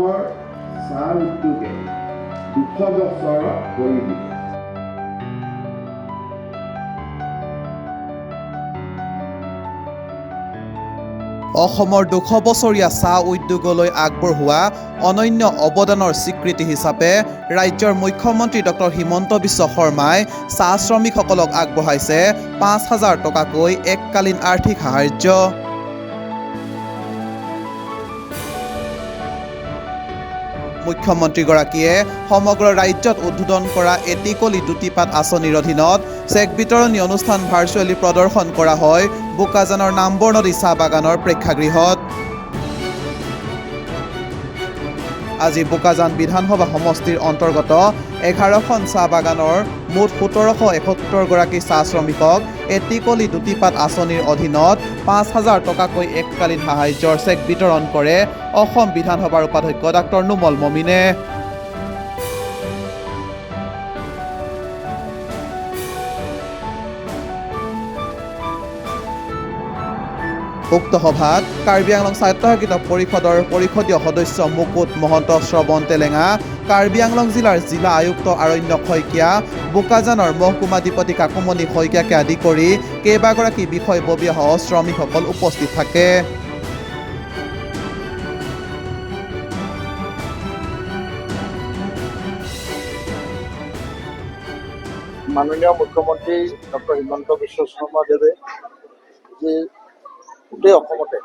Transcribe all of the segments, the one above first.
চাহ উদ্যোগে 200 বছৰ পৰিধি অসমৰ 200 বছৰীয়া চাহ উদ্যোগলৈ আগবঢ়োৱা অনন্য অৱদানৰ স্বীকৃতি হিচাপে ৰাজ্যৰ মুখ্যমন্ত্ৰী ডক্টৰ হিমন্ত বিশ্ব শৰ্মাই চাহ শ্ৰমিকসকলক আগবঢ়াইছে 5,000 টকাকৈ এককালীন আৰ্থিক সাহায্য। মুখ্যমন্ত্ৰীগৰাকীয়ে সমগ্ৰ ৰাজ্যত উদ্বোধন কৰা এটিকলি দুটিপাত আঁচনিৰ অধীনত চেক বিতৰণী অনুষ্ঠান ভাৰ্চুৱেলি প্ৰদৰ্শন কৰা হয় বোকাজানৰ নাম্বৰ নদী চাহ বাগানৰ প্ৰেক্ষাগৃহত। আজি বোকাজান বিধানসভা সমষ্টিৰ অন্তৰ্গত 11খন চাহ বাগানৰ মুঠ 1771 গৰাকী চাহ শ্ৰমিকক এটিকলি দুটিপাত আঁচনিৰ অধীনত 5,000 টকাকৈ এককালীন সাহায্যৰ চেক বিতৰণ কৰে অসম বিধানসভাৰ উপাধ্যক্ষ ডাক্তৰ নুমল মমিনে। উক্ত সভাত কাৰ্বি আংলং স্বায়ত্তশাসিত পৰিষদৰ পৰিষদীয় সদস্য মুকুট মহন্ত শ্ৰৱণ তেলেঙা, কাৰ্বি আংলং জিলাৰ জিলা আয়ুক্ত আৰণ্যক শইকীয়া, বোকাজানৰ মহকুমাধিপতি কাকুমণি শইকীয়াকে আদি কৰি কেইবাগৰাকী বিষয়ববীয়াসহ শ্ৰমিকসকল উপস্থিত থাকে। মাননীয় মুখ্যমন্ত্ৰী ডক্টৰ হিমন্ত বিশ্ব শৰ্মা দেৱে যি গোটেই অসমতে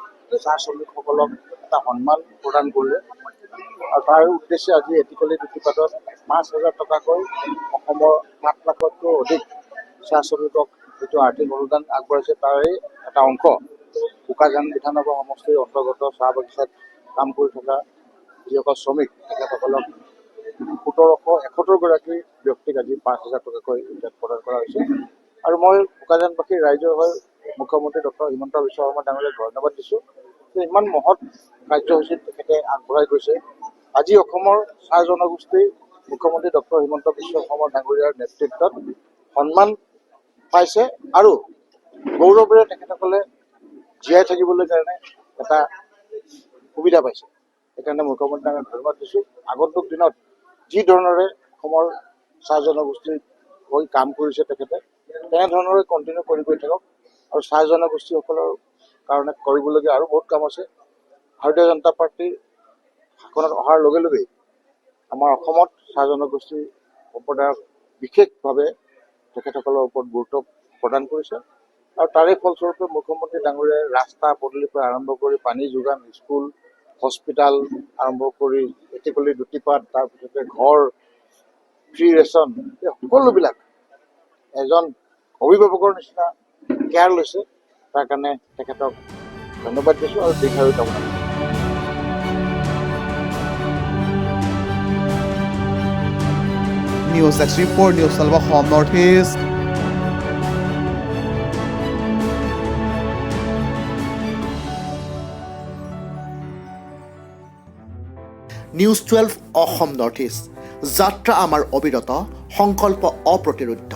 চাহ শ্ৰমিকসকলক এটা সন্মান প্ৰদান কৰিলে আৰু তাৰ উদ্দেশ্যে আজি এটিকলি দুটিপাতত 5,000 টকাকৈ অসমৰ 7 লাখতকৈ অধিক চাহ শ্ৰমিকক যিটো আৰ্থিক অনুদান আগবঢ়াইছে তাৰে এটা অংশ বোকাজান বিধানসভা সমষ্টিৰ অন্তৰ্গত চাহ বাগিচাত কাম কৰি থকা যিসকল শ্ৰমিক তেখেতসকলক 1,771 গৰাকী ব্যক্তিক আজি 5,000 টকাকৈ প্ৰদান কৰা হৈছে। আৰু মই বোকাজানবাসীৰ ৰাইজৰ হৈ মুখ্যমন্ত্ৰী ডক্টৰ হিমন্ত বিশ্ব শৰ্মা ডাঙৰীয়াক ধন্যবাদ দিছোঁ যে ইমান মহৎ কাৰ্যসূচীত তেখেতে আগবঢ়াই গৈছে। আজি অসমৰ চাহ জনগোষ্ঠী মুখ্যমন্ত্ৰী ডক্টৰ হিমন্ত বিশ্ব শৰ্মা ডাঙৰীয়াৰ নেতৃত্বত সন্মান পাইছে আৰু গৌৰৱেৰে তেখেতসকলে জীয়াই থাকিবলৈ কাৰণে এটা সুবিধা পাইছে। সেইকাৰণে মুখ্যমন্ত্ৰী ডাঙৰীয়াক ধন্যবাদ দিছোঁ। আগন্তুক দিনত যি ধৰণৰে অসমৰ চাহ জনগোষ্ঠীৰ হৈ কাম কৰিছে তেখেতে তেনেধৰণৰে কণ্টিনিউ কৰি গৈ থাকক আৰু চাহ জনগোষ্ঠীসকলৰ কাৰণে কৰিবলগীয়া আৰু বহুত কাম আছে। ভাৰতীয় জনতা পাৰ্টীৰ শাসনত অহাৰ লগে লগেই আমাৰ অসমত চাহ জনগোষ্ঠী সম্প্ৰদায়ক বিশেষভাৱে তেখেতসকলৰ ওপৰত গুৰুত্ব প্ৰদান কৰিছে আৰু তাৰে ফলস্বৰূপে মুখ্যমন্ত্ৰী ডাঙৰীয়াই ৰাস্তা পদূলিৰ পৰা আৰম্ভ কৰি পানী যোগান, স্কুল, হস্পিটেল আৰম্ভ কৰি এটিকলি দুটিপাত, তাৰপিছতে ঘৰ, ফ্ৰী ৰেচন, এই সকলোবিলাক এজন অভিভাৱকৰ নিচিনা কেয়াৰ লৈছে। তাৰ কাৰণে তেখেতক ধন্যবাদ দিছোঁ আৰু দীৰ্ঘায়ু কামনা কৰিছোঁ। News x report, news 12 Assam north east. News 12 Assam north east. যাত্ৰা আমাৰ অবিৰত, সংকল্প অপ্ৰতিৰোধ্য।